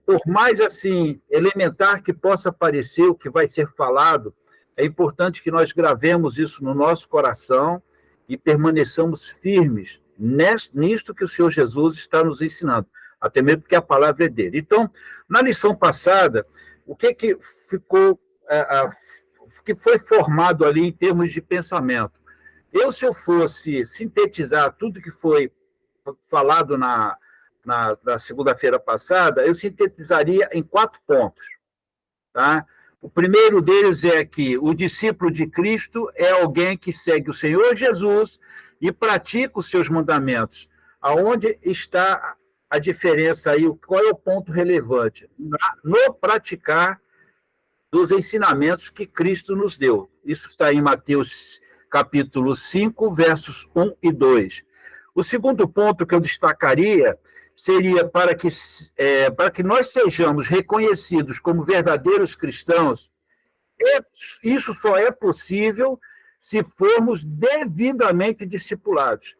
por mais assim elementar que possa parecer o que vai ser falado, é importante que nós gravemos isso no nosso coração e permaneçamos firmes nisto que o Senhor Jesus está nos ensinando, até mesmo porque a palavra é dele. Então, na lição passada, o que ficou, o que foi formado ali em termos de pensamento? Se eu fosse sintetizar tudo que foi falado na segunda-feira passada, eu sintetizaria em 4 pontos. Tá? O primeiro deles é que o discípulo de Cristo é alguém que segue o Senhor Jesus e pratica os seus mandamentos. Aonde está a diferença aí? Qual é o ponto relevante? No praticar dos ensinamentos que Cristo nos deu. Isso está em Mateus capítulo 5, versos 1 e 2. O segundo ponto que eu destacaria seria para que nós sejamos reconhecidos como verdadeiros cristãos. Isso só é possível se formos devidamente discipulados.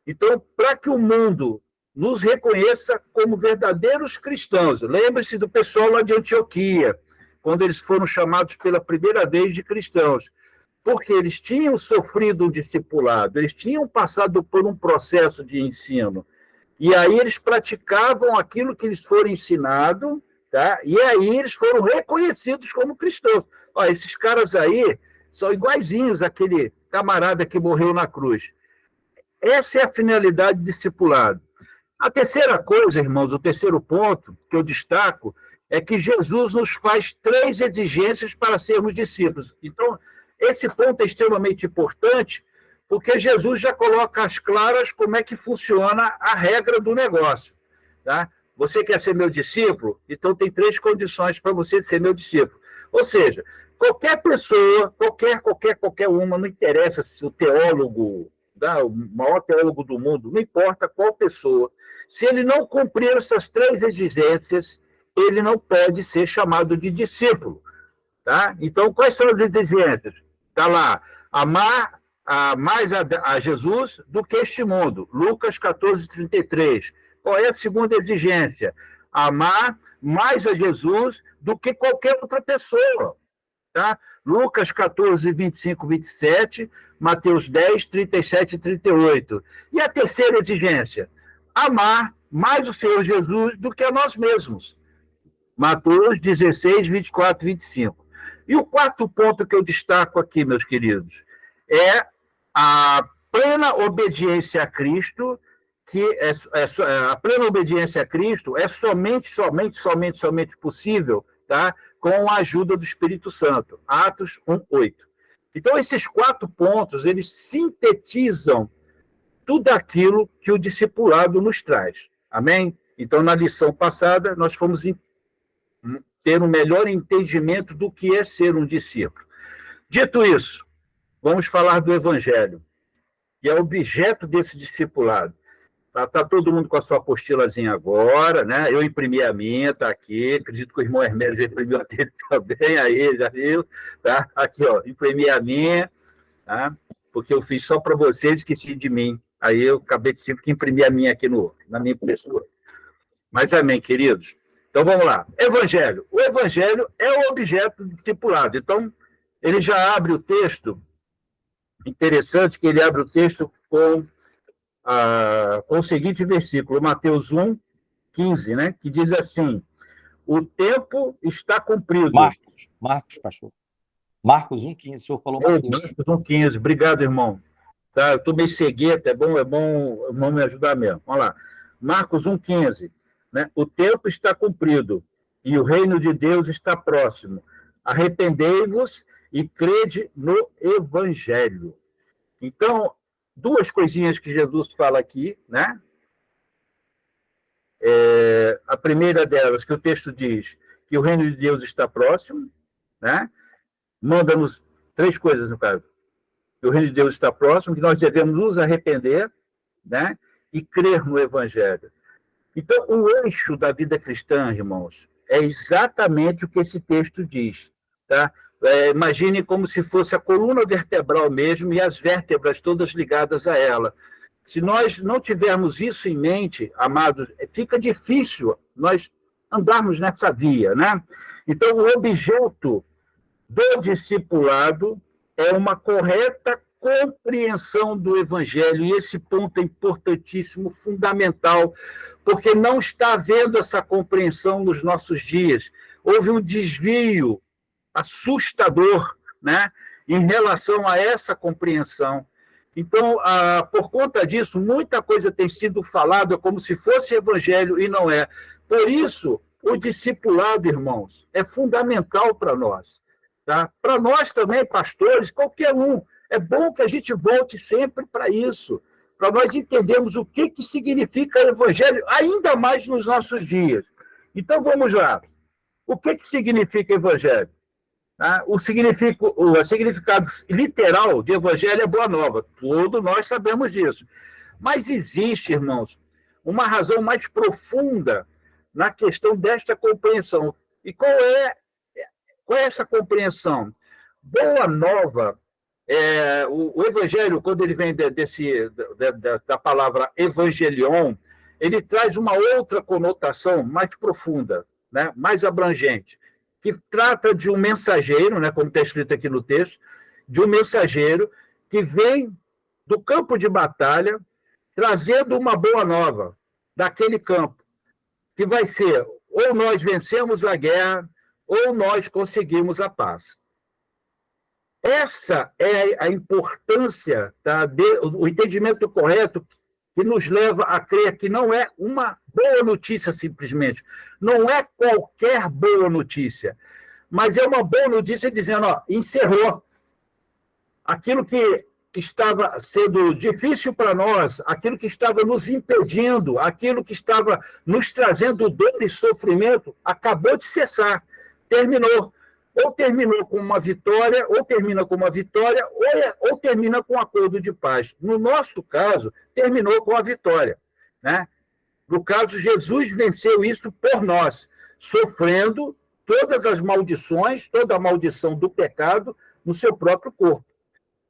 Então, para que o mundo nos reconheça como verdadeiros cristãos, lembre-se do pessoal lá de Antioquia, quando eles foram chamados pela primeira vez de cristãos, porque eles tinham sofrido um discipulado, eles tinham passado por um processo de ensino, e aí eles praticavam aquilo que eles foram ensinados, tá? E aí eles foram reconhecidos como cristãos. Ó, esses caras aí são iguaizinhos àquele camarada que morreu na cruz. Essa é a finalidade do discipulado. A terceira coisa, irmãos, o terceiro ponto que eu destaco é que Jesus nos faz 3 exigências para sermos discípulos. Então, esse ponto é extremamente importante, porque Jesus já coloca às claras como é que funciona a regra do negócio. Tá? Você quer ser meu discípulo? Então, tem 3 condições para você ser meu discípulo. Ou seja, qualquer pessoa, qualquer uma, não interessa se o teólogo, o maior teólogo do mundo, não importa qual pessoa, se ele não cumprir essas 3 exigências, ele não pode ser chamado de discípulo. Tá? Então, quais são as exigências? Está lá, amar mais a Jesus do que este mundo. Lucas 14, 33. Qual é a segunda exigência? Amar mais a Jesus do que qualquer outra pessoa. Tá? Lucas 14, 25, 27, Mateus 10, 37 e 38. E a terceira exigência? Amar mais o Senhor Jesus do que a nós mesmos. Mateus 16, 24 e 25. E o quarto ponto que eu destaco aqui, meus queridos, é a plena obediência a Cristo, a plena obediência a Cristo é somente possível, tá? Com a ajuda do Espírito Santo. Atos 1, 8. Então, esses 4 pontos, eles sintetizam tudo aquilo que o discipulado nos traz. Amém? Então, na lição passada, nós fomos ter um melhor entendimento do que é ser um discípulo. Dito isso, vamos falar do Evangelho, que é objeto desse discipulado. Tá todo mundo com a sua apostilazinha agora, né? Eu imprimi a minha, está aqui. Acredito que o irmão Hermélio já imprimiu a dele também, aí, já viu? Tá? Aqui, ó, imprimi a minha, tá? Porque eu fiz só para vocês, esqueci de mim. Aí eu tive que imprimir a minha aqui na minha impressora. Mas amém, queridos? Então, vamos lá. Evangelho. O Evangelho é o objeto do discipulado. Então, ele já abre o texto. Interessante que ele abre o texto com o seguinte versículo, Mateus 1, 15, né? Que diz assim, o tempo está cumprido. Marcos, pastor. Marcos 1, 15, o senhor falou Mateus. Marcos 1, 15. Obrigado, irmão. Tá, eu estou meio cegueta, é bom o irmão me ajudar mesmo. Vamos lá. Marcos 1, 15. Né? O tempo está cumprido e o reino de Deus está próximo. Arrependei-vos e crede no Evangelho. Então, 2 coisinhas que Jesus fala aqui, né? A primeira delas, que o texto diz que o reino de Deus está próximo, né? Manda-nos 3 coisas, no caso. Que o reino de Deus está próximo, que nós devemos nos arrepender, né? E crer no Evangelho. Então, o eixo da vida cristã, irmãos, é exatamente o que esse texto diz. Tá? Imagine como se fosse a coluna vertebral mesmo e as vértebras todas ligadas a ela. Se nós não tivermos isso em mente, amados, fica difícil nós andarmos nessa via, né? Então, o objeto do discipulado é uma correta compreensão do Evangelho, e esse ponto é importantíssimo, fundamental, porque não está havendo essa compreensão nos nossos dias. Houve um desvio assustador, né, em relação a essa compreensão. Então, por conta disso, muita coisa tem sido falada como se fosse Evangelho e não é. Por isso, o discipulado, irmãos, é fundamental para nós. Tá? Para nós também, pastores, qualquer um. É bom que a gente volte sempre para isso, para nós entendermos o que significa Evangelho, ainda mais nos nossos dias. Então, vamos lá. O que significa Evangelho? Tá? O significado literal de Evangelho é boa nova. Todos nós sabemos disso. Mas existe, irmãos, uma razão mais profunda na questão desta compreensão. E qual é essa compreensão? Boa nova, o Evangelho, quando ele vem da palavra evangelion, ele traz uma outra conotação mais profunda, né? Mais abrangente, que trata de um mensageiro, né, como está escrito aqui no texto, de um mensageiro que vem do campo de batalha trazendo uma boa nova daquele campo, que vai ser ou nós vencemos a guerra ou nós conseguimos a paz. Essa é a importância, o entendimento correto que nos leva a crer que não é uma boa notícia simplesmente, não é qualquer boa notícia, mas é uma boa notícia dizendo, encerrou aquilo que estava sendo difícil para nós, aquilo que estava nos impedindo, aquilo que estava nos trazendo dor e sofrimento, acabou de cessar, terminou. Ou terminou com uma vitória, ou termina com uma vitória, ou termina com um acordo de paz. No nosso caso, terminou com a vitória, né? No caso, Jesus venceu isso por nós, sofrendo todas as maldições, toda a maldição do pecado no seu próprio corpo.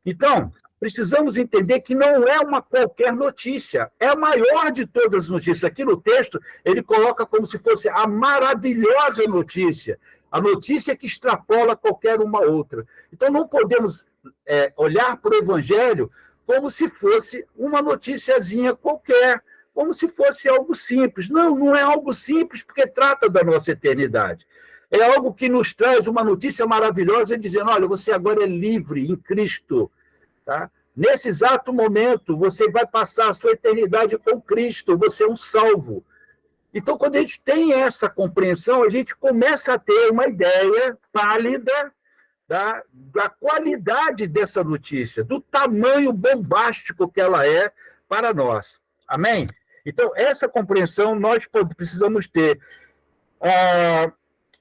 Então, precisamos entender que não é uma qualquer notícia, é a maior de todas as notícias. Aqui no texto, ele coloca como se fosse a maravilhosa notícia, a notícia que extrapola qualquer uma outra. Então, não podemos olhar para o Evangelho como se fosse uma noticiazinha qualquer, como se fosse algo simples. Não, não é algo simples, porque trata da nossa eternidade. É algo que nos traz uma notícia maravilhosa, dizendo, olha, você agora é livre em Cristo. Tá? Nesse exato momento, você vai passar a sua eternidade com Cristo, você é um salvo. Então, quando a gente tem essa compreensão, a gente começa a ter uma ideia pálida da qualidade dessa notícia, do tamanho bombástico que ela é para nós. Amém? Então, essa compreensão nós precisamos ter.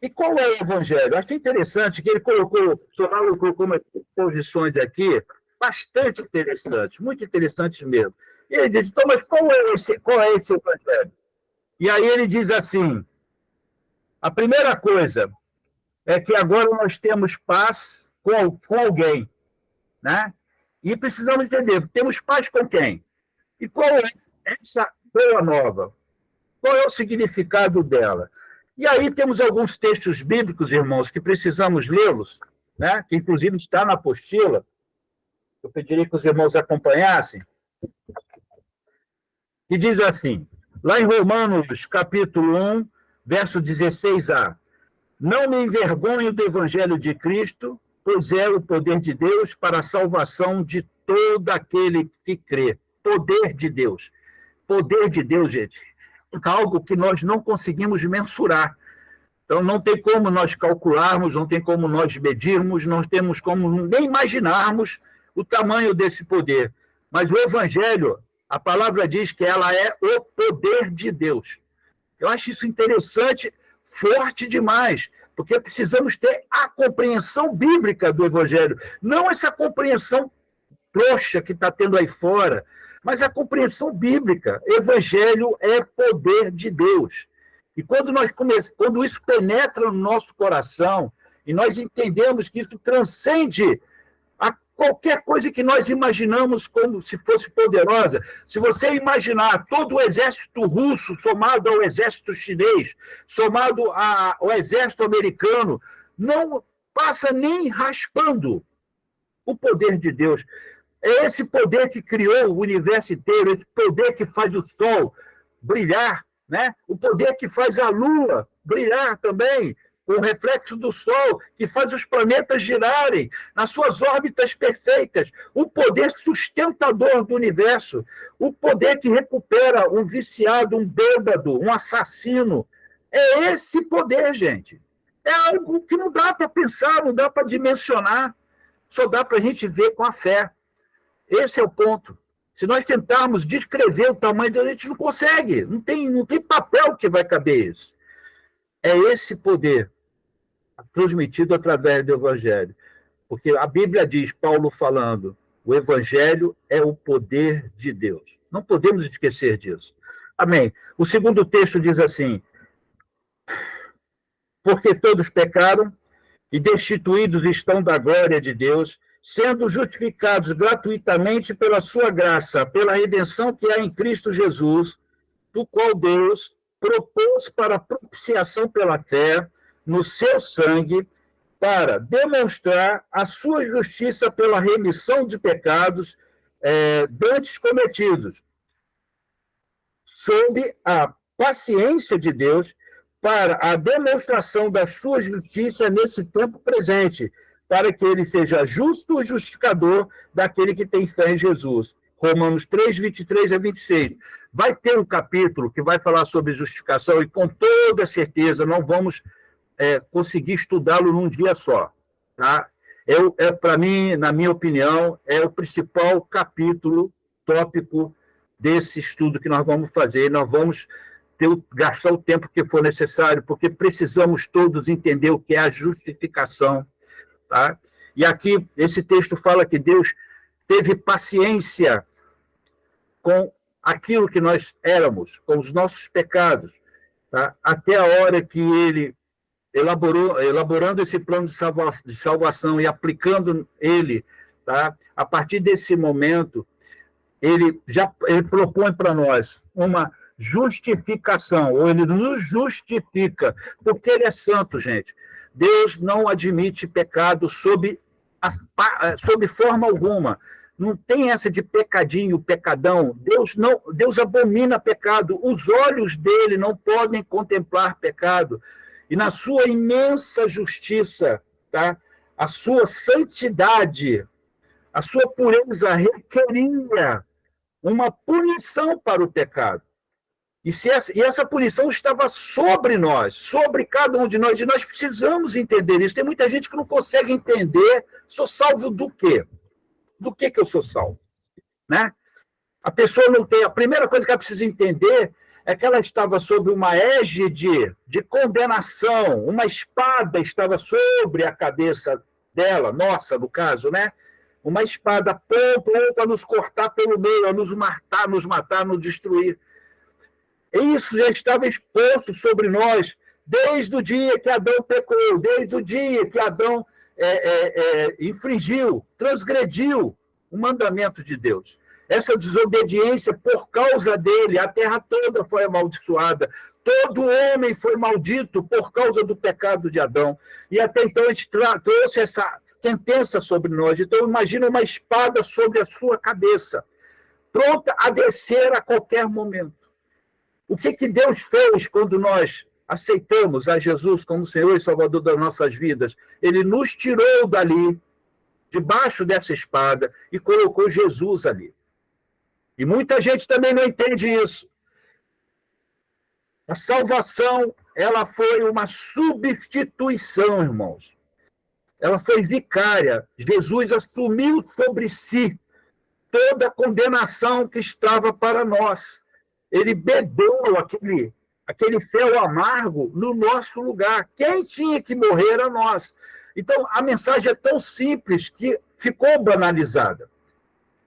E qual é o Evangelho? Eu acho interessante que ele colocou umas posições aqui bastante interessantes, muito interessantes mesmo. E ele diz, então, mas qual é esse Evangelho? E aí ele diz assim, a primeira coisa é que agora nós temos paz com alguém, né? E precisamos entender, temos paz com quem? E qual é essa boa nova? Qual é o significado dela? E aí temos alguns textos bíblicos, irmãos, que precisamos lê-los, né? Que inclusive está na apostila. Eu pediria que os irmãos acompanhassem. Que diz assim, lá em Romanos, capítulo 1, verso 16a. Não me envergonho do evangelho de Cristo, pois é o poder de Deus para a salvação de todo aquele que crê. Poder de Deus. Poder de Deus, gente. Algo que nós não conseguimos mensurar. Então, não tem como nós calcularmos, não tem como nós medirmos, não temos como nem imaginarmos o tamanho desse poder. Mas o evangelho, a palavra diz que ela é o poder de Deus. Eu acho isso interessante, forte demais, porque precisamos ter a compreensão bíblica do Evangelho, não essa compreensão trouxa que está tendo aí fora, mas a compreensão bíblica. Evangelho é poder de Deus. E quando isso penetra no nosso coração, e nós entendemos que isso transcende qualquer coisa que nós imaginamos como se fosse poderosa, se você imaginar todo o exército russo somado ao exército chinês, somado ao exército americano, não passa nem raspando o poder de Deus. É esse poder que criou o universo inteiro, esse poder que faz o sol brilhar, né? O poder que faz a lua brilhar também, o reflexo do Sol, que faz os planetas girarem nas suas órbitas perfeitas, o poder sustentador do universo, o poder que recupera um viciado, um bêbado, um assassino. É esse poder, gente. É algo que não dá para pensar, não dá para dimensionar, só dá para a gente ver com a fé. Esse é o ponto. Se nós tentarmos descrever o tamanho dele, a gente não consegue, não tem papel que vai caber isso. É esse poder transmitido através do Evangelho. Porque a Bíblia diz, Paulo falando, o Evangelho é o poder de Deus. Não podemos esquecer disso. Amém. O segundo texto diz assim, porque todos pecaram e destituídos estão da glória de Deus, sendo justificados gratuitamente pela sua graça, pela redenção que há em Cristo Jesus, do qual Deus propôs para propiciação pela fé, no seu sangue, para demonstrar a sua justiça pela remissão de pecados dantes cometidos, sob a paciência de Deus, para a demonstração da sua justiça nesse tempo presente, para que ele seja justo e justificador daquele que tem fé em Jesus. Romanos 3, 23 a 26. Vai ter um capítulo que vai falar sobre justificação e, com toda certeza, não vamos conseguir estudá-lo num dia só. Tá? Para mim, na minha opinião, é o principal capítulo, tópico desse estudo que nós vamos fazer. Nós vamos gastar o tempo que for necessário, porque precisamos todos entender o que é a justificação. Tá? E aqui, esse texto fala que Deus teve paciência com aquilo que nós éramos, com os nossos pecados, tá? Até a hora que ele elaborando esse plano de salvação e aplicando ele, tá? A partir desse momento, ele propõe para nós uma justificação, ou ele nos justifica, porque ele é santo, gente. Deus não admite pecado sob forma alguma. Não tem essa de pecadinho, pecadão. Deus abomina pecado. Os olhos dele não podem contemplar pecado. E na sua imensa justiça, tá? A sua santidade, a sua pureza requeria uma punição para o pecado. E essa punição estava sobre nós, sobre cada um de nós, e nós precisamos entender isso. Tem muita gente que não consegue entender, sou salvo do quê? Do que eu sou salvo? Né? A pessoa não tem... A primeira coisa que ela precisa entender é que ela estava sob uma égide de condenação, uma espada estava sobre a cabeça dela, nossa, no caso, né? Uma espada pronta a nos cortar pelo meio, a nos matar, nos destruir. Isso já estava exposto sobre nós desde o dia que Adão pecou, desde o dia que Adão infringiu, transgrediu o mandamento de Deus. Essa desobediência, por causa dele, a terra toda foi amaldiçoada. Todo homem foi maldito por causa do pecado de Adão. E até então a gente trouxe essa sentença sobre nós. Então imagina uma espada sobre a sua cabeça, pronta a descer a qualquer momento. O que Deus fez quando nós aceitamos a Jesus como Senhor e Salvador das nossas vidas? Ele nos tirou dali, debaixo dessa espada, e colocou Jesus ali. E muita gente também não entende isso. A salvação, ela foi uma substituição, irmãos. Ela foi vicária. Jesus assumiu sobre si toda a condenação que estava para nós. Ele bebeu aquele fel amargo no nosso lugar. Quem tinha que morrer era nós. Então, a mensagem é tão simples que ficou banalizada.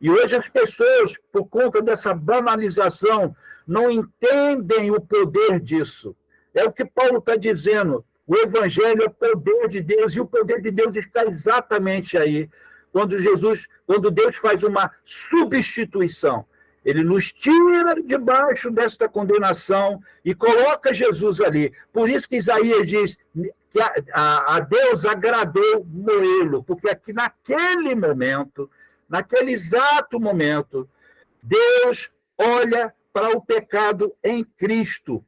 E hoje as pessoas, por conta dessa banalização, não entendem o poder disso. É o que Paulo está dizendo. O Evangelho é o poder de Deus, e o poder de Deus está exatamente aí. quando Deus faz uma substituição. Ele nos tira debaixo desta condenação e coloca Jesus ali. Por isso que Isaías diz que a Deus agradou moê-lo, porque aqui naquele momento, naquele exato momento, Deus olha para o pecado em Cristo.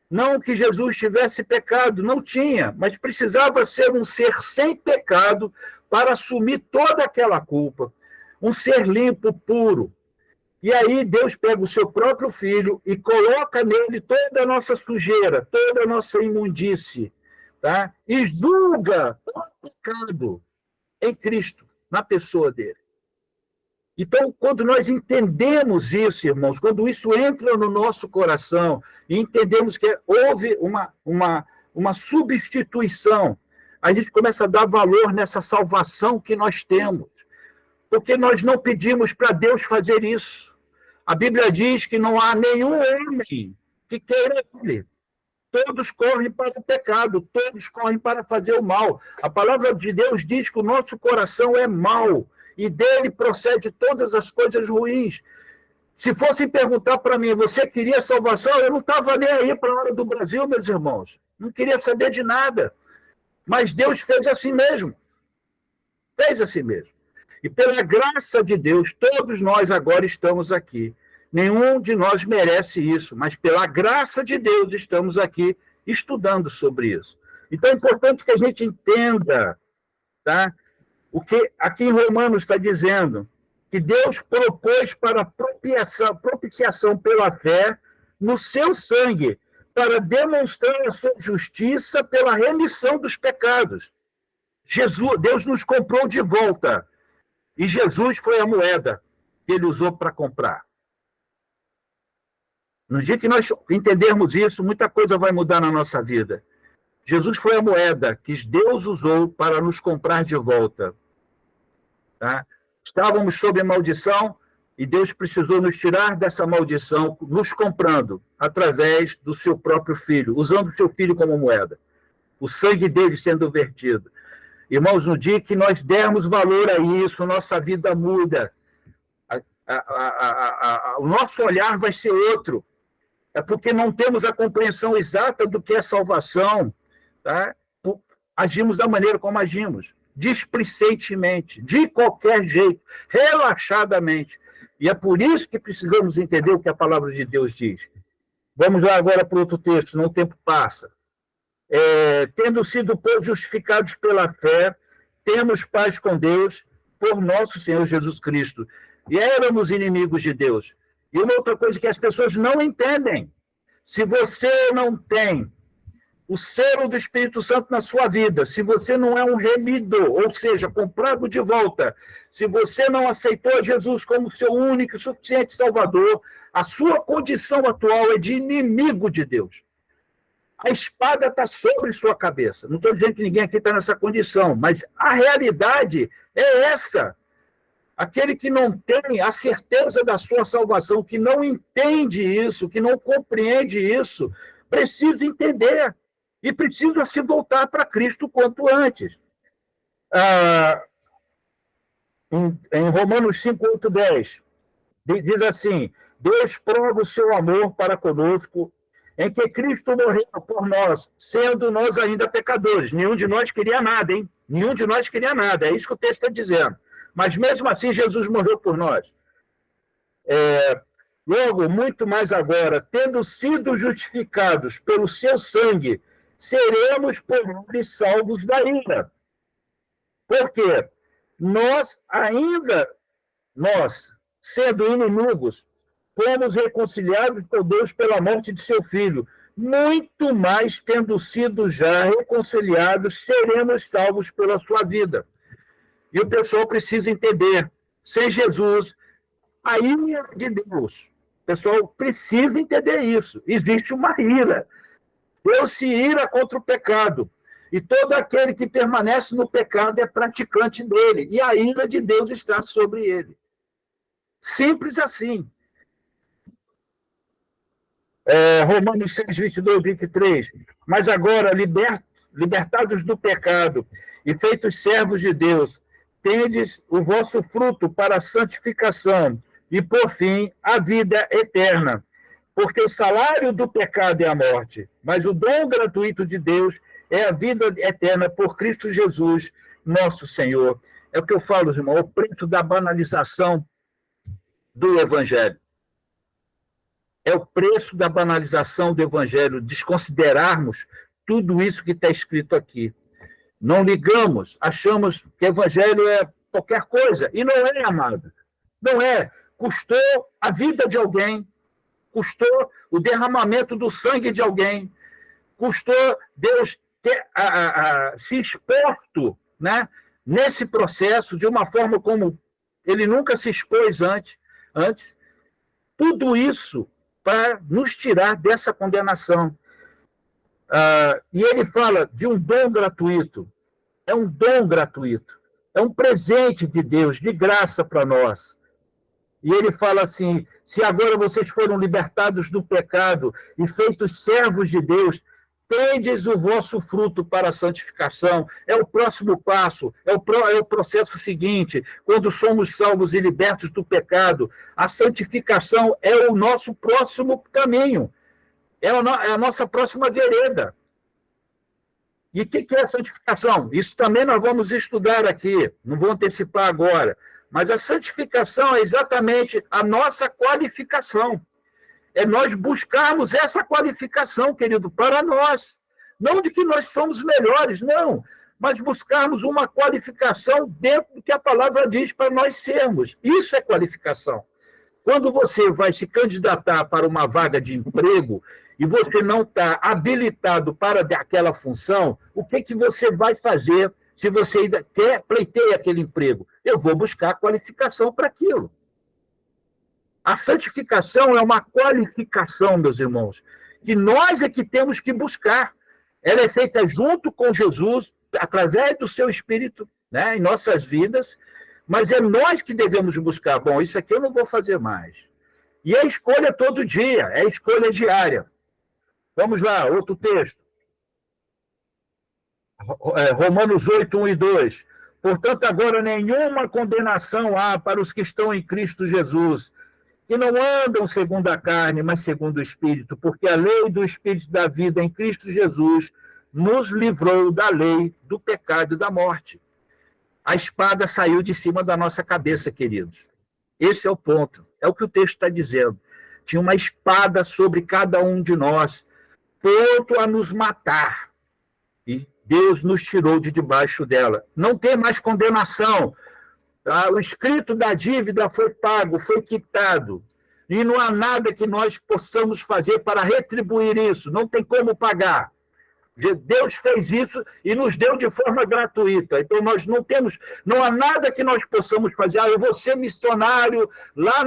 Não que Jesus tivesse pecado, não tinha, mas precisava ser um ser sem pecado para assumir toda aquela culpa. Um ser limpo, puro. E aí Deus pega o seu próprio filho e coloca nele toda a nossa sujeira, toda a nossa imundície, tá? E julga o pecado em Cristo, na pessoa dele. Então, quando nós entendemos isso, irmãos, quando isso entra no nosso coração e entendemos que houve uma substituição, a gente começa a dar valor nessa salvação que nós temos. Porque nós não pedimos para Deus fazer isso. A Bíblia diz que não há nenhum homem que queira ele. Todos correm para o pecado, todos correm para fazer o mal. A palavra de Deus diz que o nosso coração é mau e dele procede todas as coisas ruins. Se fossem perguntar para mim, você queria salvação? Eu não estava nem aí para a hora do Brasil, meus irmãos. Não queria saber de nada. Mas Deus fez assim mesmo. Fez assim mesmo. E pela graça de Deus, todos nós agora estamos aqui. Nenhum de nós merece isso, mas pela graça de Deus estamos aqui estudando sobre isso. Então é importante que a gente entenda, tá? O que aqui em Romanos está dizendo, que Deus propôs para propiciação pela fé no seu sangue, para demonstrar a sua justiça pela remissão dos pecados. Deus nos comprou de volta. E Jesus foi a moeda que ele usou para comprar. No dia que nós entendermos isso, muita coisa vai mudar na nossa vida. Jesus foi a moeda que Deus usou para nos comprar de volta. Tá? Estávamos sob maldição e Deus precisou nos tirar dessa maldição, nos comprando através do seu próprio filho, usando o seu filho como moeda. O sangue dele sendo vertido. Irmãos, no dia que nós dermos valor a isso, nossa vida muda. O nosso olhar vai ser outro. É porque não temos a compreensão exata do que é salvação. Tá? Agimos da maneira como agimos. Displicentemente, de qualquer jeito, relaxadamente. E é por isso que precisamos entender o que a palavra de Deus diz. Vamos lá agora para outro texto, senão o tempo passa. Tendo sido justificados pela fé, temos paz com Deus por nosso Senhor Jesus Cristo. E éramos inimigos de Deus. E uma outra coisa que as pessoas não entendem. Se você não tem o selo do Espírito Santo na sua vida, se você não é um remido, ou seja, comprado de volta, se você não aceitou Jesus como seu único e suficiente Salvador, a sua condição atual é de inimigo de Deus. A espada está sobre sua cabeça. Não estou dizendo que ninguém aqui está nessa condição, mas a realidade é essa. Aquele que não tem a certeza da sua salvação, que não entende isso, que não compreende isso, precisa entender e precisa se voltar para Cristo quanto antes. Em Romanos 5, 8, 10, diz assim, Deus prova o seu amor para conosco, em que Cristo morreu por nós, sendo nós ainda pecadores. Nenhum de nós queria nada, hein? Nenhum de nós queria nada, é isso que o texto está dizendo. Mas mesmo assim, Jesus morreu por nós. Logo, muito mais agora, tendo sido justificados pelo seu sangue, seremos por ele salvos da ira. Por quê? Nós, sendo inimigos, fomos reconciliados com Deus pela morte de seu Filho. Muito mais, tendo sido já reconciliados, seremos salvos pela sua vida. E o pessoal precisa entender, sem Jesus, a ira de Deus. O pessoal precisa entender isso. Existe uma ira. Deus se ira contra o pecado. E todo aquele que permanece no pecado é praticante dele. E a ira de Deus está sobre ele. Simples assim. Romanos 6, 22, 23. Mas agora, libertados do pecado e feitos servos de Deus, tendes o vosso fruto para a santificação e, por fim, a vida eterna. Porque o salário do pecado é a morte, mas o dom gratuito de Deus é a vida eterna por Cristo Jesus, nosso Senhor. É o que eu falo, irmão, o preço da banalização do Evangelho. É o preço da banalização do Evangelho, desconsiderarmos tudo isso que está escrito aqui. Não ligamos, achamos que o Evangelho é qualquer coisa. E não é, amado. Não é. Custou a vida de alguém, custou o derramamento do sangue de alguém, custou Deus ter se exposto, né, nesse processo de uma forma como ele nunca se expôs antes. Tudo isso para nos tirar dessa condenação. E ele fala de um dom gratuito. É um dom gratuito. É um presente de Deus, de graça para nós. E ele fala assim, se agora vocês foram libertados do pecado e feitos servos de Deus, tendes o vosso fruto para a santificação. É o próximo passo, é o processo seguinte. Quando somos salvos e libertos do pecado, a santificação é o nosso próximo caminho. É a nossa próxima vereda. E o que é a santificação? Isso também nós vamos estudar aqui, não vou antecipar agora. Mas a santificação é exatamente a nossa qualificação. É nós buscarmos essa qualificação, querido, para nós. Não de que nós somos melhores, não. Mas buscarmos uma qualificação dentro do que a palavra diz para nós sermos. Isso é qualificação. Quando você vai se candidatar para uma vaga de emprego e você não está habilitado para aquela função, o que você vai fazer se você ainda pleiteia aquele emprego? Eu vou buscar qualificação para aquilo. A santificação é uma qualificação, meus irmãos, que nós é que temos que buscar. Ela é feita junto com Jesus, através do seu Espírito, né, em nossas vidas, mas é nós que devemos buscar. Bom, isso aqui eu não vou fazer mais. E é escolha todo dia, é escolha diária. Vamos lá, outro texto. Romanos 8, 1 e 2. Portanto, agora nenhuma condenação há para os que estão em Cristo Jesus, que não andam segundo a carne, mas segundo o Espírito, porque a lei do Espírito da vida em Cristo Jesus nos livrou da lei do pecado e da morte. A espada saiu de cima da nossa cabeça, queridos. Esse é o ponto. É o que o texto está dizendo. Tinha uma espada sobre cada um de nós, pronto a nos matar. E Deus nos tirou de debaixo dela. Não tem mais condenação. O escrito da dívida foi pago, foi quitado. E não há nada que nós possamos fazer para retribuir isso. Não tem como pagar. Deus fez isso e nos deu de forma gratuita. Então, nós não há nada que nós possamos fazer. Eu vou ser missionário lá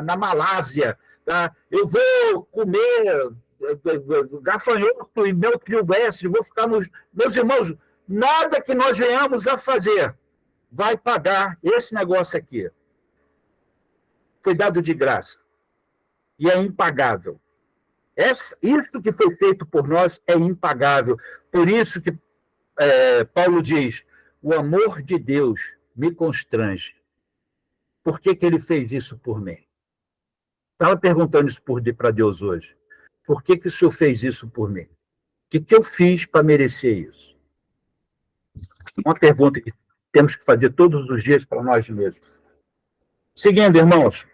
na Malásia. Tá? Eu vou comer gafanhoto e mel silvestre, vou ficar nos... Meus irmãos, nada que nós venhamos a fazer vai pagar esse negócio aqui. Foi dado de graça. E é impagável. Isso que foi feito por nós é impagável. Por isso que Paulo diz, o amor de Deus me constrange. Por que ele fez isso por mim? Estava perguntando isso para Deus hoje. Por que o Senhor fez isso por mim? O que eu fiz para merecer isso? Uma pergunta que temos que fazer todos os dias para nós mesmos. Seguindo, irmãos.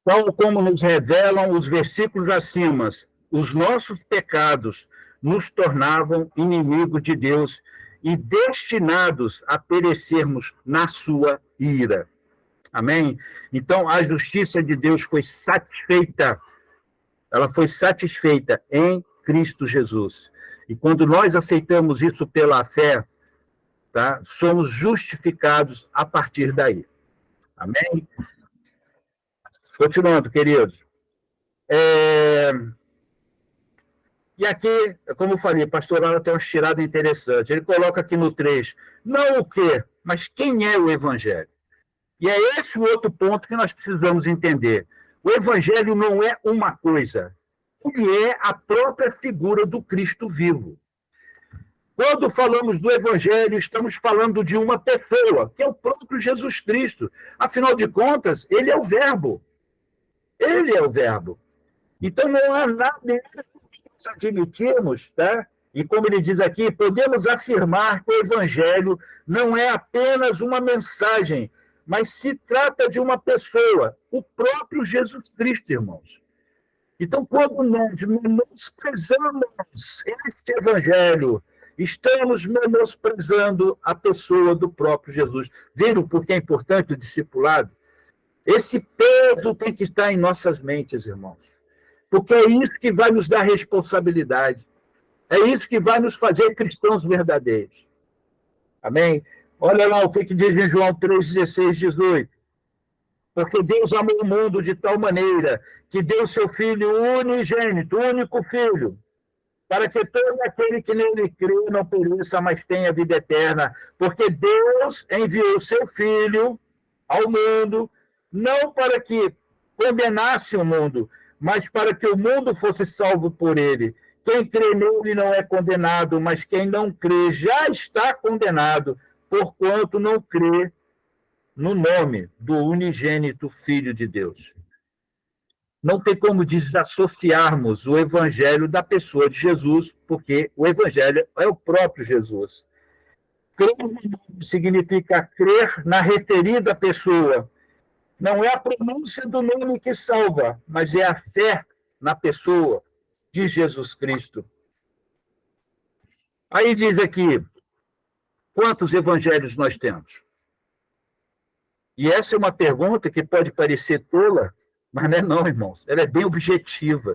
Tal como nos revelam os versículos acima, os nossos pecados nos tornavam inimigos de Deus e destinados a perecermos na sua ira. Amém? Então, a justiça de Deus foi satisfeita. Ela foi satisfeita em Cristo Jesus. E quando nós aceitamos isso pela fé, tá, somos justificados a partir daí. Amém? Continuando, queridos. E aqui, como eu falei, pastor Alan tem uma tirada interessante. Ele coloca aqui no 3, não o quê, mas quem é o Evangelho? E é esse o outro ponto que nós precisamos entender. O Evangelho não é uma coisa, ele é a própria figura do Cristo vivo. Quando falamos do Evangelho, estamos falando de uma pessoa, que é o próprio Jesus Cristo. Afinal de contas, ele é o Verbo. Ele é o Verbo. Então, não há nada que nós admitirmos, tá? E como ele diz aqui, podemos afirmar que o Evangelho não é apenas uma mensagem, mas se trata de uma pessoa, o próprio Jesus Cristo, irmãos. Então, quando nós menosprezamos este Evangelho, estamos menosprezando a pessoa do próprio Jesus. Viram por que é importante o discipulado? Esse peso tem que estar em nossas mentes, irmãos. Porque é isso que vai nos dar responsabilidade. É isso que vai nos fazer cristãos verdadeiros. Amém? Olha lá o que diz em João 3, 16, 18. Porque Deus amou o mundo de tal maneira que deu seu Filho unigênito, único Filho, para que todo aquele que nele crê não pereça, mas tenha vida eterna. Porque Deus enviou seu Filho ao mundo, não para que condenasse o mundo, mas para que o mundo fosse salvo por ele. Quem crê nele não é condenado, mas quem não crê já está condenado, porquanto não crê no nome do unigênito Filho de Deus. Não tem como desassociarmos o Evangelho da pessoa de Jesus, porque o Evangelho é o próprio Jesus. Crer significa crer na referida pessoa. Não é a pronúncia do nome que salva, mas é a fé na pessoa de Jesus Cristo. Aí diz aqui, quantos evangelhos nós temos? E essa é uma pergunta que pode parecer tola, mas não é não, irmãos. Ela é bem objetiva,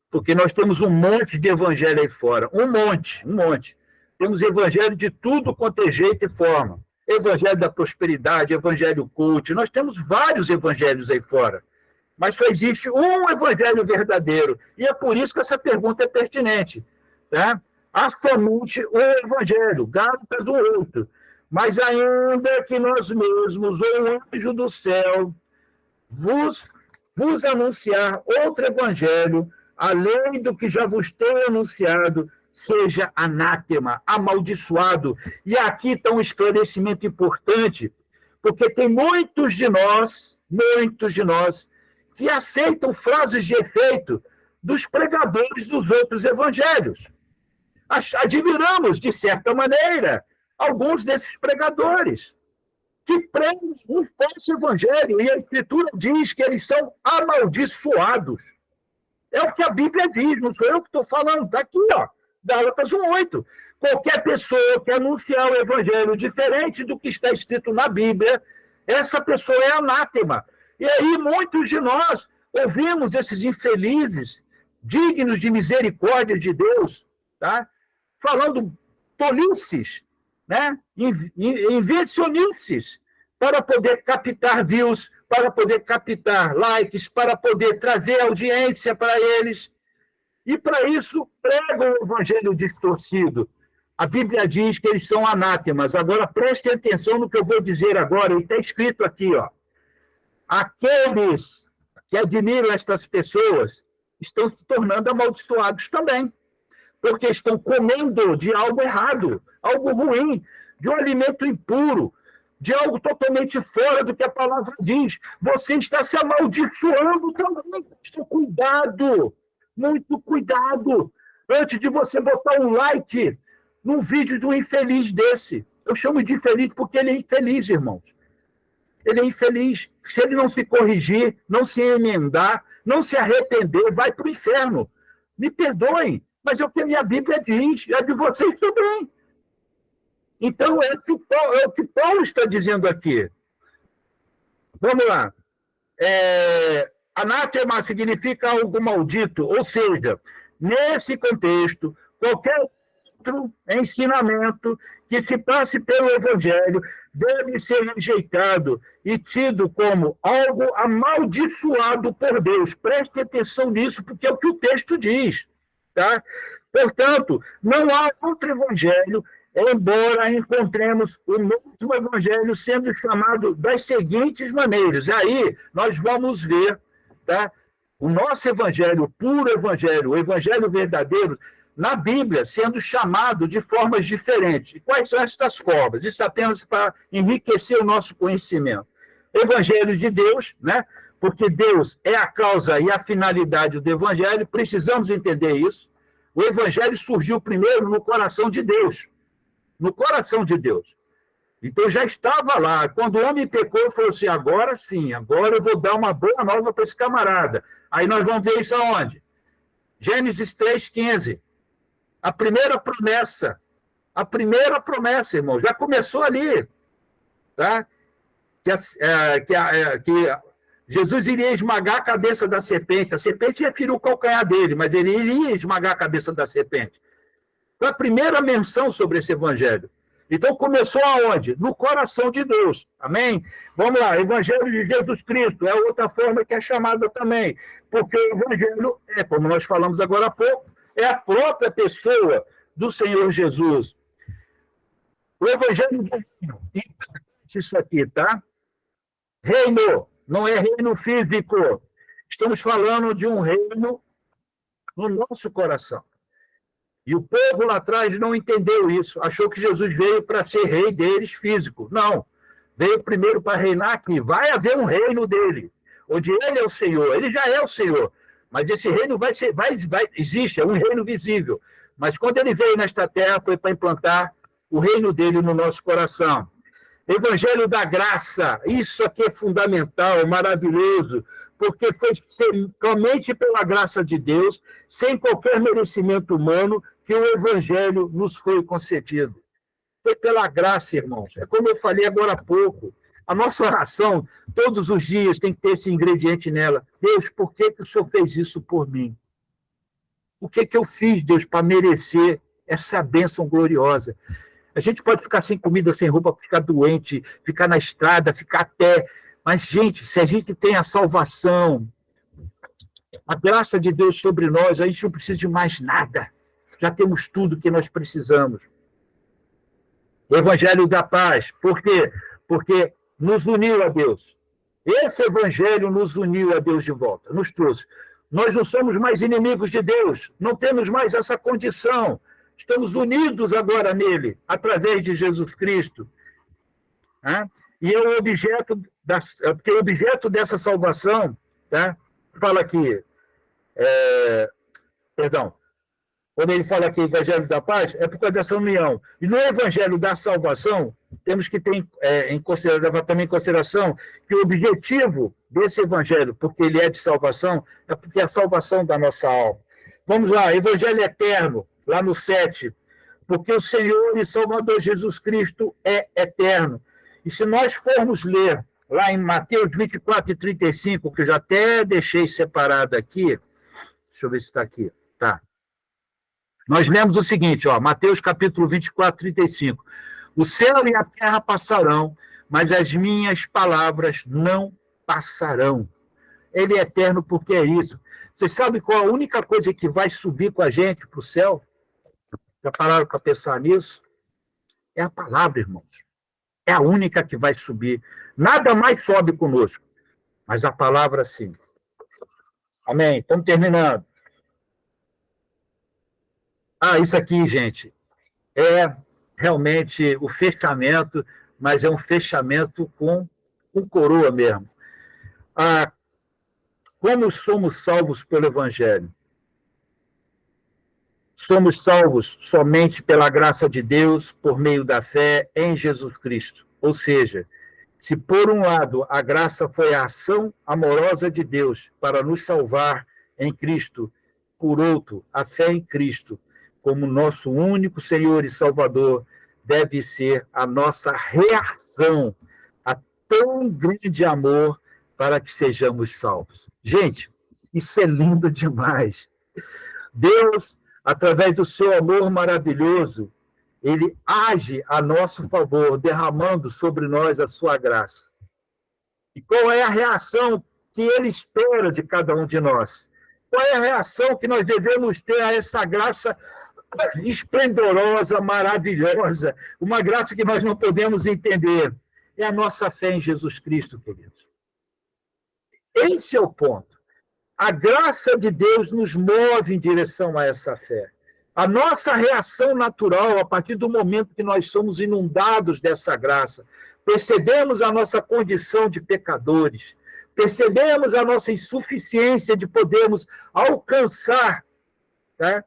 porque nós temos um monte de evangelho aí fora. Um monte. Temos evangelho de tudo quanto é jeito e forma. Evangelho da prosperidade, evangelho cult. Nós temos vários evangelhos aí fora. Mas só existe um evangelho verdadeiro. E é por isso que essa pergunta é pertinente. Tá? Há somente um evangelho, Gálatas 1:8. Mas ainda que nós mesmos, ou o anjo do céu, vos anunciar outro evangelho, além do que já vos tenho anunciado, seja anátema, amaldiçoado. E aqui está um esclarecimento importante, porque tem muitos de nós, que aceitam frases de efeito dos pregadores dos outros evangelhos. Admiramos, de certa maneira, alguns desses pregadores que pregam um falso evangelho, e a Escritura diz que eles são amaldiçoados. É o que a Bíblia diz, não sou eu que estou falando, está aqui, ó, Gálatas 1:8. Qualquer pessoa que anunciar o evangelho diferente do que está escrito na Bíblia, essa pessoa é anátema. E aí muitos de nós ouvimos esses infelizes, dignos de misericórdia de Deus, tá? Falando tolices, né? Invencionices, para poder captar views, para poder captar likes, para poder trazer audiência para eles. E, para isso, pregam o evangelho distorcido. A Bíblia diz que eles são anátemas. Agora, prestem atenção no que eu vou dizer agora. E está escrito aqui, ó. Aqueles que admiram estas pessoas estão se tornando amaldiçoados também, porque estão comendo de algo errado, algo ruim, de um alimento impuro, de algo totalmente fora do que a palavra diz. Você está se amaldiçoando também. Cuidado, muito cuidado, antes de você botar um like num vídeo de um infeliz desse. Eu chamo de infeliz porque ele é infeliz, irmãos. Ele é infeliz. Se ele não se corrigir, não se emendar, não se arrepender, vai para o inferno. Me perdoem, mas é o que a minha Bíblia diz, é de vocês também. Então, é o que Paulo está dizendo aqui. Vamos lá. Anátema significa algo maldito, ou seja, nesse contexto, qualquer outro ensinamento que se passe pelo Evangelho deve ser rejeitado e tido como algo amaldiçoado por Deus. Preste atenção nisso, porque é o que o texto diz. Tá? Portanto, não há outro Evangelho, embora encontremos o mesmo Evangelho sendo chamado das seguintes maneiras. Aí nós vamos ver, tá? O nosso Evangelho, o puro Evangelho, o Evangelho verdadeiro, na Bíblia sendo chamado de formas diferentes. E quais são essas formas? Isso apenas para enriquecer o nosso conhecimento. Evangelho de Deus, né? Porque Deus é a causa e a finalidade do Evangelho, precisamos entender isso. O Evangelho surgiu primeiro no coração de Deus. No coração de Deus. Então já estava lá. Quando o homem pecou, falou assim: agora sim, agora eu vou dar uma boa nova para esse camarada. Aí nós vamos ver isso aonde? Gênesis 3,15. A primeira promessa, irmão, já começou ali. Tá? Que Jesus iria esmagar a cabeça da serpente. A serpente ia ferir o calcanhar dele, mas ele iria esmagar a cabeça da serpente. Foi a primeira menção sobre esse evangelho. Então, começou aonde? No coração de Deus. Amém? Vamos lá, Evangelho de Jesus Cristo é outra forma que é chamada também. Porque o Evangelho é, como nós falamos agora há pouco, é a própria pessoa do Senhor Jesus. O Evangelho de Reino, isso aqui, tá? Reino, não é reino físico. Estamos falando de um reino no nosso coração. E o povo lá atrás não entendeu isso. Achou que Jesus veio para ser rei deles físico. Não. Veio primeiro para reinar aqui. Vai haver um reino dele, onde ele é o Senhor. Ele já é o Senhor. Mas esse reino existe, é um reino visível. Mas quando ele veio nesta terra, foi para implantar o reino dele no nosso coração. Evangelho da graça. Isso aqui é fundamental, maravilhoso. Porque foi somente pela graça de Deus, sem qualquer merecimento humano, que o Evangelho nos foi concedido. Foi pela graça, irmãos. É como eu falei agora há pouco. A nossa oração, todos os dias, tem que ter esse ingrediente nela. Deus, por que o Senhor fez isso por mim? O que eu fiz, Deus, para merecer essa bênção gloriosa? A gente pode ficar sem comida, sem roupa, ficar doente, ficar na estrada, ficar a pé. Mas, gente, se a gente tem a salvação, a graça de Deus sobre nós, a gente não precisa de mais nada. Já temos tudo que nós precisamos. O Evangelho da paz. Por quê? Porque nos uniu a Deus. Esse Evangelho nos uniu a Deus de volta, nos trouxe. Nós não somos mais inimigos de Deus, não temos mais essa condição. Estamos unidos agora nele, através de Jesus Cristo. E é o objeto dessa salvação, tá? Fala aqui, quando ele fala aqui Evangelho da paz, é por causa dessa união. E no Evangelho da salvação, temos que ter também em consideração que o objetivo desse Evangelho, porque ele é de salvação, é porque é a salvação da nossa alma. Vamos lá, Evangelho eterno, lá no 7. Porque o Senhor e Salvador Jesus Cristo é eterno. E se nós formos ler lá em Mateus 24 e 35, que eu já até deixei separado aqui, deixa eu ver se está aqui. Tá. Nós lemos o seguinte, Mateus capítulo 24, 35. O céu e a terra passarão, mas as minhas palavras não passarão. Ele é eterno porque é isso. Vocês sabem qual a única coisa que vai subir com a gente para o céu? Já pararam para pensar nisso? É a palavra, irmãos. É a única que vai subir. Nada mais sobe conosco, mas a palavra sim. Amém? Estamos terminando. Isso aqui, gente, é realmente o fechamento, mas é um fechamento com coroa mesmo. Como somos salvos pelo Evangelho? Somos salvos somente pela graça de Deus, por meio da fé em Jesus Cristo. Ou seja, se por um lado a graça foi a ação amorosa de Deus para nos salvar em Cristo, por outro, a fé em Cristo, como nosso único Senhor e Salvador, deve ser a nossa reação a tão grande amor para que sejamos salvos. Gente, isso é lindo demais. Deus, através do seu amor maravilhoso, ele age a nosso favor, derramando sobre nós a sua graça. E qual é a reação que ele espera de cada um de nós? Qual é a reação que nós devemos ter a essa graça esplendorosa, maravilhosa, uma graça que nós não podemos entender? É a nossa fé em Jesus Cristo, queridos. Esse é o ponto. A graça de Deus nos move em direção a essa fé. A nossa reação natural, a partir do momento que nós somos inundados dessa graça, percebemos a nossa condição de pecadores, percebemos a nossa insuficiência de podermos alcançar, tá,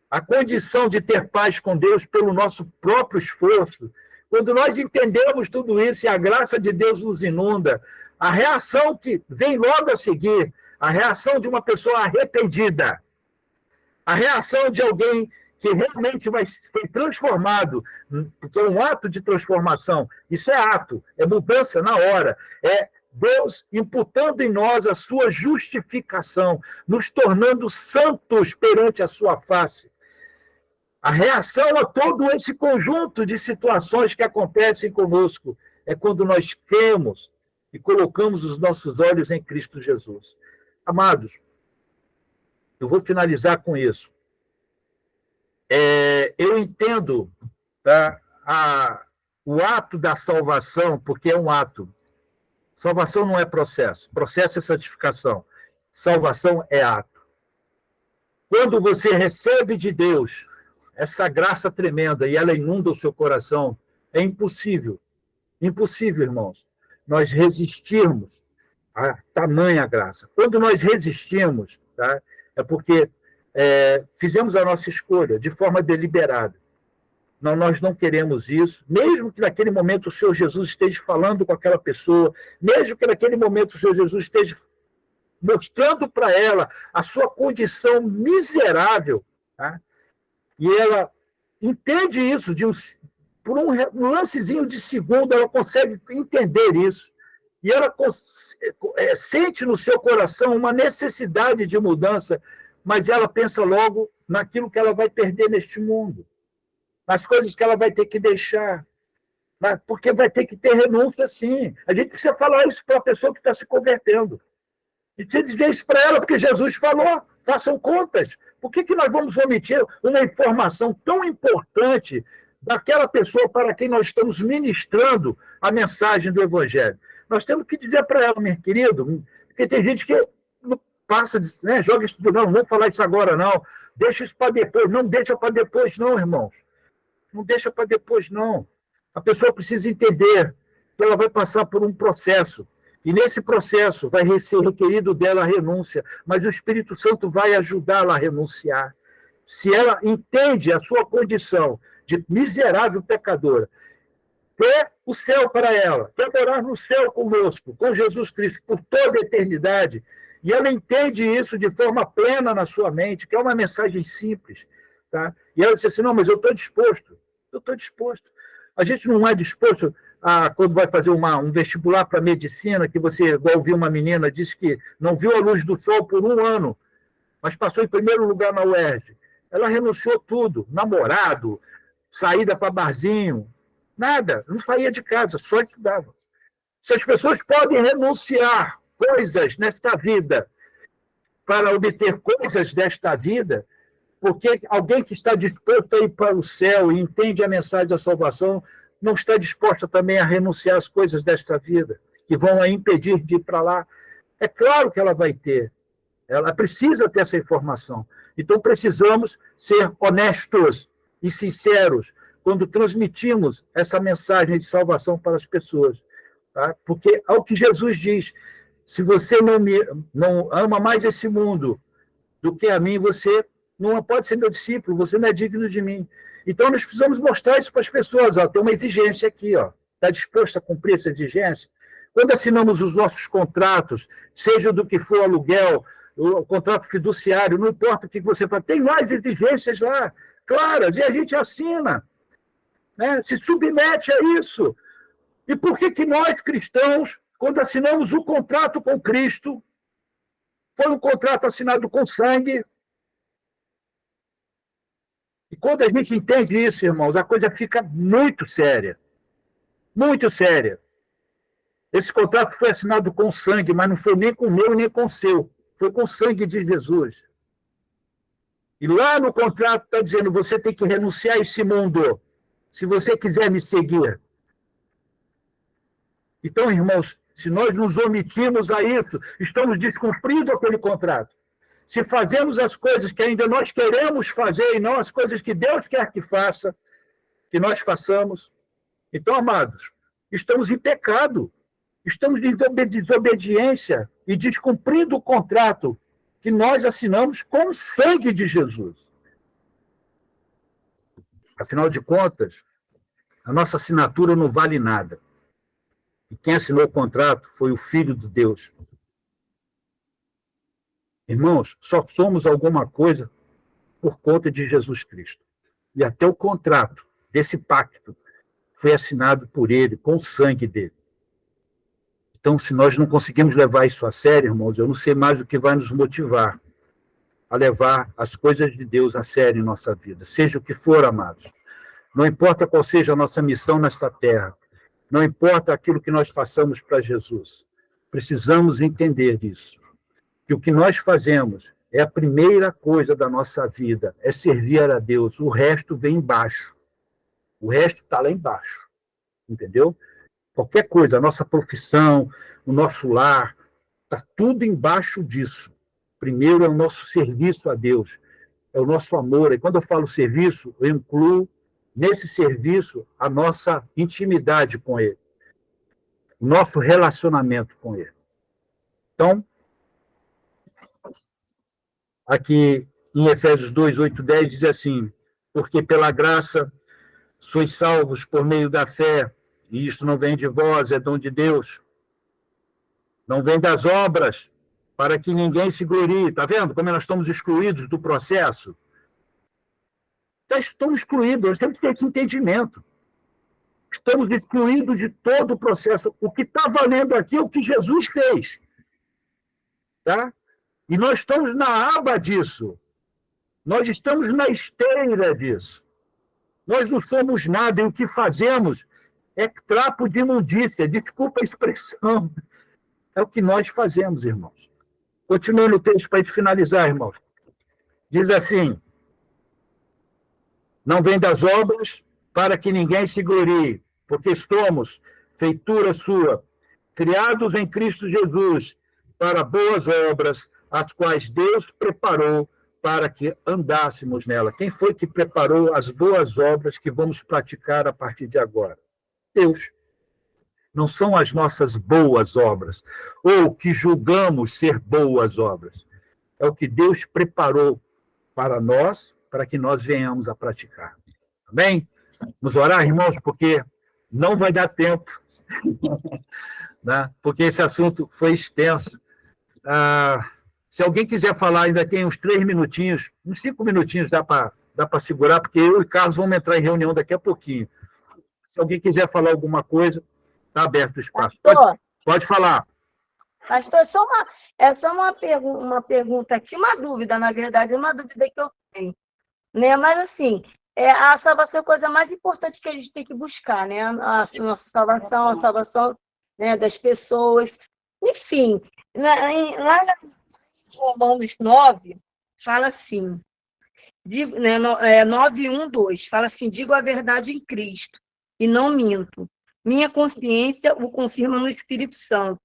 a condição de ter paz com Deus pelo nosso próprio esforço. Quando nós entendemos tudo isso e a graça de Deus nos inunda, a reação que vem logo a seguir, a reação de uma pessoa arrependida, a reação de alguém que realmente foi transformado, porque é um ato de transformação, isso é ato, é mudança na hora, é Deus imputando em nós a sua justificação, nos tornando santos perante a sua face. A reação a todo esse conjunto de situações que acontecem conosco é quando nós cremos e colocamos os nossos olhos em Cristo Jesus. Amados, eu vou finalizar com isso. Eu entendo, tá, o ato da salvação, porque é um ato. Salvação não é processo. Processo é santificação. Salvação é ato. Quando você recebe de Deus essa graça tremenda e ela inunda o seu coração, é impossível, irmãos, nós resistirmos a tamanha graça. Quando nós resistimos, tá, é porque fizemos a nossa escolha de forma deliberada. Não, nós não queremos isso, mesmo que naquele momento o Senhor Jesus esteja falando com aquela pessoa, mesmo que naquele momento o Senhor Jesus esteja mostrando para ela a sua condição miserável, tá? E ela entende isso, por um lancezinho de segundo, ela consegue entender isso. E ela sente no seu coração uma necessidade de mudança, mas ela pensa logo naquilo que ela vai perder neste mundo, nas coisas que ela vai ter que deixar, porque vai ter que ter renúncia, sim. A gente precisa falar isso para a pessoa que está se convertendo. E precisa dizer isso para ela, porque Jesus falou, façam contas. Por que nós vamos omitir uma informação tão importante daquela pessoa para quem nós estamos ministrando a mensagem do Evangelho? Nós temos que dizer para ela, meu querido, porque tem gente que passa, né, joga isso, não vou falar isso agora, não. Deixa isso para depois. Não deixa para depois, não, irmãos. Não deixa para depois, não. A pessoa precisa entender que ela vai passar por um processo. E nesse processo vai ser requerido dela a renúncia, mas o Espírito Santo vai ajudá-la a renunciar. Se ela entende a sua condição de miserável pecadora, quer o céu para ela, quer morar no céu conosco, com Jesus Cristo, por toda a eternidade, e ela entende isso de forma plena na sua mente, que é uma mensagem simples, tá? E ela diz assim, não, mas eu estou disposto. A gente não é disposto quando vai fazer um vestibular para medicina, que você, igual ouviu uma menina, disse que não viu a luz do sol por 1 ano, mas passou em primeiro lugar na UERJ. Ela renunciou tudo, namorado, saída para barzinho, nada, não saía de casa, só estudava. Se as pessoas podem renunciar coisas nesta vida para obter coisas desta vida, porque alguém que está disposto a ir para o céu e entende a mensagem da salvação não está disposta também a renunciar às coisas desta vida, que vão a impedir de ir para lá. É claro que ela vai ter. Ela precisa ter essa informação. Então, precisamos ser honestos e sinceros quando transmitimos essa mensagem de salvação para as pessoas. Tá? Porque, ao que Jesus diz, se você não ama mais esse mundo do que a mim, você não pode ser meu discípulo, você não é digno de mim. Então, nós precisamos mostrar isso para as pessoas. Tem uma exigência aqui. Está disposto a cumprir essa exigência? Quando assinamos os nossos contratos, seja do que for aluguel, o contrato fiduciário, não importa o que você faz, tem mais exigências lá, claras, e a gente assina, né? Se submete a isso. E por que nós, cristãos, quando assinamos o contrato com Cristo, foi um contrato assinado com sangue? E quando a gente entende isso, irmãos, a coisa fica muito séria. Muito séria. Esse contrato foi assinado com sangue, mas não foi nem com o meu, nem com o seu. Foi com o sangue de Jesus. E lá no contrato está dizendo, você tem que renunciar a esse mundo, se você quiser me seguir. Então, irmãos, se nós nos omitirmos a isso, estamos descumprindo aquele contrato. se fazemos as coisas que ainda nós queremos fazer e não as coisas que Deus quer que nós façamos, então, amados, estamos em pecado, estamos em desobediência e descumprindo o contrato que nós assinamos com o sangue de Jesus. Afinal de contas, a nossa assinatura não vale nada. E quem assinou o contrato foi o Filho de Deus. Irmãos, só somos alguma coisa por conta de Jesus Cristo. E até o contrato desse pacto foi assinado por ele, com o sangue dele. Então, se nós não conseguimos levar isso a sério, irmãos, eu não sei mais o que vai nos motivar a levar as coisas de Deus a sério em nossa vida, seja o que for, amados. Não importa qual seja a nossa missão nesta terra, não importa aquilo que nós façamos para Jesus, precisamos entender disso, que o que nós fazemos é a primeira coisa da nossa vida, é servir a Deus, o resto vem embaixo, o resto está lá embaixo, entendeu? Qualquer coisa, a nossa profissão, o nosso lar, está tudo embaixo disso. Primeiro é o nosso serviço a Deus, é o nosso amor. E quando eu falo serviço, eu incluo nesse serviço a nossa intimidade com Ele, o nosso relacionamento com Ele. Então, aqui em Efésios 2, 8, 10, diz assim, porque pela graça sois salvos por meio da fé, e isto não vem de vós, é dom de Deus. Não vem das obras, para que ninguém se glorie. Está vendo como nós estamos excluídos do processo? Estamos excluídos, nós temos que ter esse entendimento. Estamos excluídos de todo o processo. O que está valendo aqui é o que Jesus fez. Tá? E nós estamos na aba disso. Nós estamos na esteira disso. Nós não somos nada, e o que fazemos é trapo de imundícia, desculpa a expressão. É o que nós fazemos, irmãos. Continuando o texto para a gente finalizar, irmãos. Diz assim, não vem das obras para que ninguém se glorie, porque somos feitura sua, criados em Cristo Jesus, para boas obras, as quais Deus preparou para que andássemos nela. Quem foi que preparou as boas obras que vamos praticar a partir de agora? Deus. Não são as nossas boas obras, ou que julgamos ser boas obras. É o que Deus preparou para nós, para que nós venhamos a praticar. Amém? Vamos orar, irmãos, porque não vai dar tempo, né? Porque esse assunto foi extenso. Se alguém quiser falar, ainda tem uns 3 minutinhos, uns 5 minutinhos dá para segurar, porque eu e Carlos vamos entrar em reunião daqui a pouquinho. Se alguém quiser falar alguma coisa, está aberto o espaço. Pode falar. Pastor, só uma pergunta aqui, uma dúvida, na verdade, uma dúvida que eu tenho. Né? Mas, assim, a salvação é a coisa mais importante que a gente tem que buscar, né? A nossa salvação, a salvação, né, das pessoas. Enfim, lá em Romanos 9, fala assim, 9:1-2, fala assim, digo a verdade em Cristo, e não minto. Minha consciência o confirma no Espírito Santo.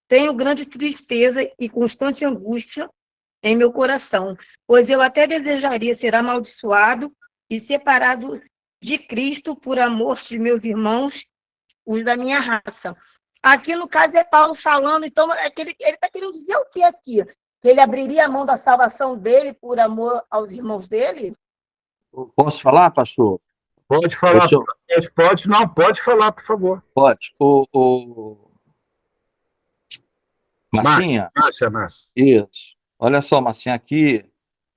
Tenho grande tristeza e constante angústia em meu coração, pois eu até desejaria ser amaldiçoado e separado de Cristo por amor de meus irmãos, os da minha raça. Aqui, no caso, é Paulo falando, então, ele está querendo dizer o que aqui? Que ele abriria a mão da salvação dele por amor aos irmãos dele? Posso falar, pastor? Pode falar, pode falar, por favor. Pode. Marcinha? Márcia. Isso. Olha só, Marcinha, aqui,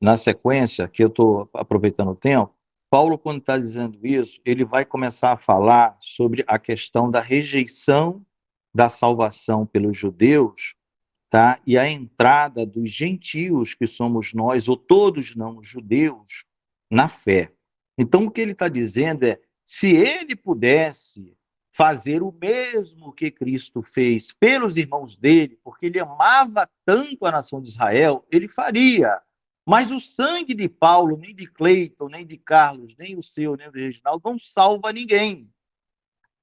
na sequência, que eu estou aproveitando o tempo, Paulo, quando está dizendo isso, ele vai começar a falar sobre a questão da rejeição da salvação pelos judeus, tá? E a entrada dos gentios, que somos nós, ou todos não judeus, na fé. Então, o que ele está dizendo é, se ele pudesse fazer o mesmo que Cristo fez pelos irmãos dele, porque ele amava tanto a nação de Israel, ele faria. Mas o sangue de Paulo, nem de Cleiton, nem de Carlos, nem o seu, nem o de Reginaldo, não salva ninguém.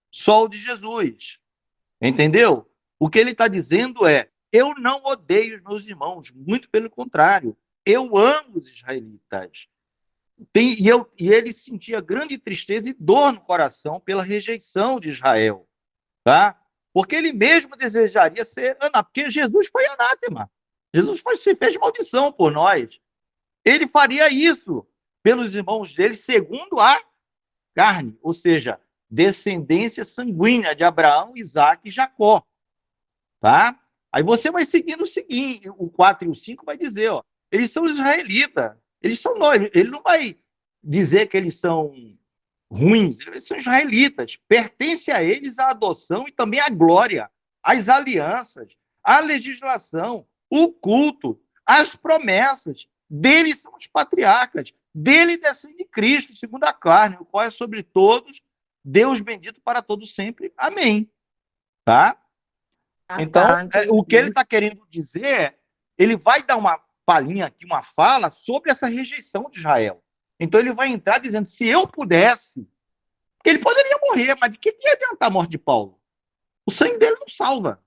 Só o de Jesus. Entendeu? O que ele está dizendo é, eu não odeio os meus irmãos, muito pelo contrário. eu amo os israelitas. E ele sentia grande tristeza e dor no coração pela rejeição de Israel, tá? Porque ele mesmo desejaria ser anátema, porque Jesus foi anátema. Jesus se fez maldição por nós. Ele faria isso pelos irmãos dele segundo a carne, ou seja, descendência sanguínea de Abraão, Isaac e Jacó, tá? Aí você vai seguindo o seguinte, o 4 e o 5 vai dizer, ó, eles são israelitas, eles são nós, ele não vai dizer que eles são ruins, eles são israelitas, pertence a eles a adoção e também a glória, as alianças, a legislação, o culto, as promessas, deles são os patriarcas, dele descende Cristo, segundo a carne, o qual é sobre todos, Deus bendito para todos sempre. Amém. Tá? Então, o que ele está querendo dizer, ele vai dar uma palhinha aqui, uma fala sobre essa rejeição de Israel. Então, ele vai entrar dizendo, se eu pudesse, ele poderia morrer, mas de que ia adiantar a morte de Paulo? O sangue dele não salva.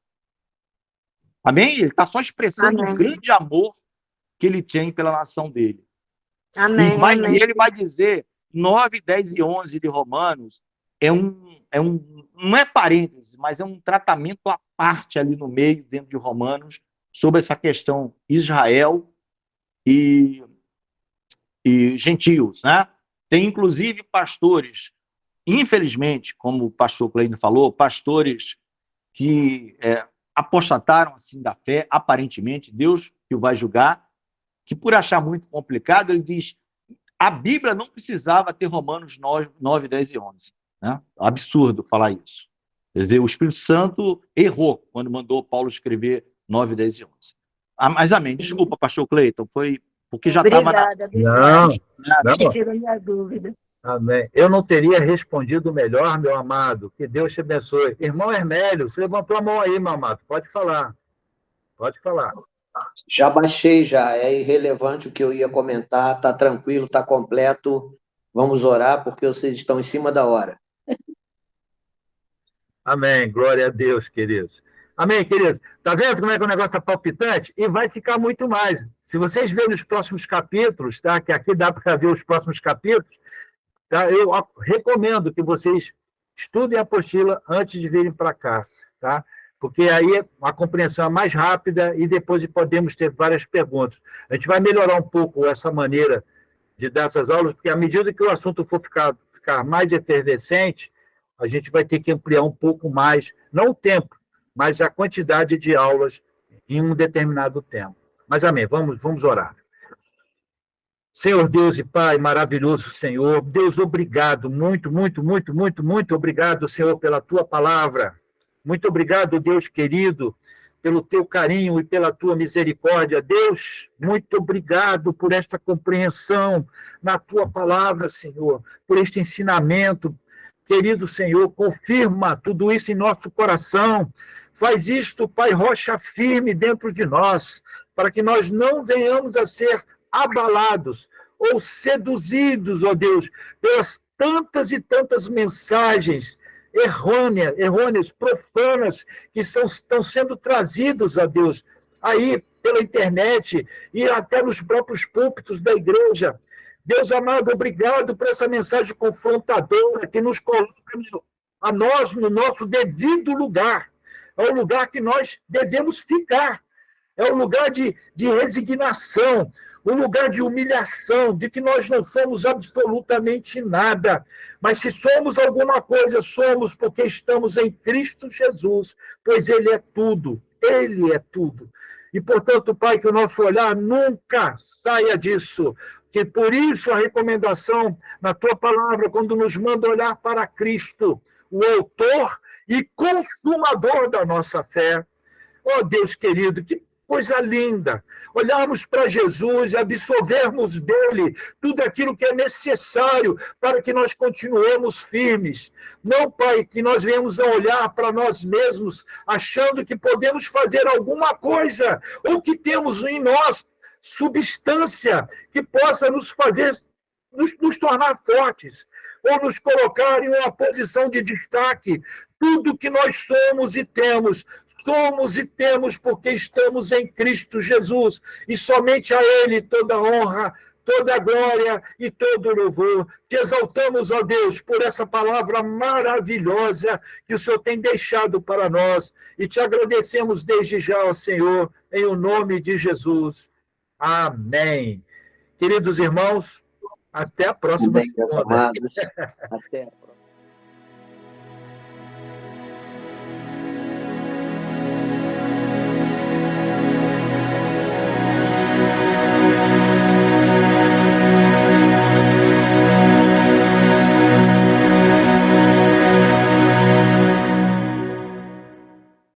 Amém? Ele está só expressando o grande amor que ele tem pela nação dele. Amém. E ele vai dizer, 9, 10 e 11 de Romanos, não é parêntese, mas é um tratamento à parte ali no meio, dentro de Romanos, sobre essa questão Israel e gentios, né? Tem, inclusive, pastores, infelizmente, como o pastor Cleide falou, pastores que apostataram assim da fé, aparentemente, Deus que o vai julgar, que por achar muito complicado, ele diz, a Bíblia não precisava ter Romanos 9, 10 e 11. Né? Absurdo falar isso. Quer dizer, o Espírito Santo errou quando mandou Paulo escrever 9, 10 e 11. Mas amém. Desculpa, pastor Cleiton, foi porque já estava Não. Tirou minha dúvida. Amém. Eu não teria respondido melhor, meu amado. Que Deus te abençoe. Irmão Hermélio, você levantou a mão aí, meu amado. Pode falar. Pode falar. Já baixei, já. É irrelevante o que eu ia comentar. Está tranquilo, está completo. Vamos orar, porque vocês estão em cima da hora. Amém. Glória a Deus, queridos. Amém, queridos. Está vendo como é que o negócio está palpitante? E vai ficar muito mais. Se vocês verem os próximos capítulos, tá? Que aqui dá para ver os próximos capítulos, tá? Eu recomendo que vocês estudem a apostila antes de virem para cá, tá? Porque aí a compreensão é mais rápida e depois podemos ter várias perguntas. A gente vai melhorar um pouco essa maneira de dar essas aulas, porque à medida que o assunto for ficar mais efervescente, a gente vai ter que ampliar um pouco mais, não o tempo, mas a quantidade de aulas em um determinado tempo. Mas amém, vamos orar. Senhor Deus e Pai, maravilhoso Senhor, Deus, obrigado, muito obrigado, Senhor, pela Tua palavra. Muito obrigado, Deus querido, pelo Teu carinho e pela Tua misericórdia. Deus, muito obrigado por esta compreensão na Tua palavra, Senhor, por este ensinamento. Querido Senhor, confirma tudo isso em nosso coração. Faz isto, Pai, rocha firme dentro de nós, para que nós não venhamos a ser abalados ou seduzidos, ó Deus, pelas tantas e tantas mensagens errôneas, profanas, que estão sendo trazidos, ó Deus, aí pela internet e até nos próprios púlpitos da igreja. Deus amado, obrigado por essa mensagem confrontadora que nos coloca a nós no nosso devido lugar. É o lugar que nós devemos ficar. É um lugar de resignação, um lugar de humilhação, de que nós não somos absolutamente nada. Mas se somos alguma coisa, somos porque estamos em Cristo Jesus, pois Ele é tudo. Ele é tudo. E, portanto, Pai, que o nosso olhar nunca saia disso. Que por isso a recomendação na Tua palavra, quando nos manda olhar para Cristo, o autor e consumador da nossa fé. Oh, Deus querido, que coisa linda! Olharmos para Jesus e absorvermos dele tudo aquilo que é necessário para que nós continuemos firmes. Não, Pai, que nós venhamos a olhar para nós mesmos, achando que podemos fazer alguma coisa, ou que temos em nós substância que possa nos fazer, nos tornar fortes, ou nos colocar em uma posição de destaque. tudo que nós somos e temos porque estamos em Cristo Jesus, e somente a Ele toda honra, toda glória e todo louvor. Te exaltamos, ó Deus, por essa palavra maravilhosa que o Senhor tem deixado para nós, e te agradecemos desde já, ó Senhor, em o nome de Jesus. Amém. Queridos irmãos, até a próxima Amém, meus segunda. amados. Até a próxima.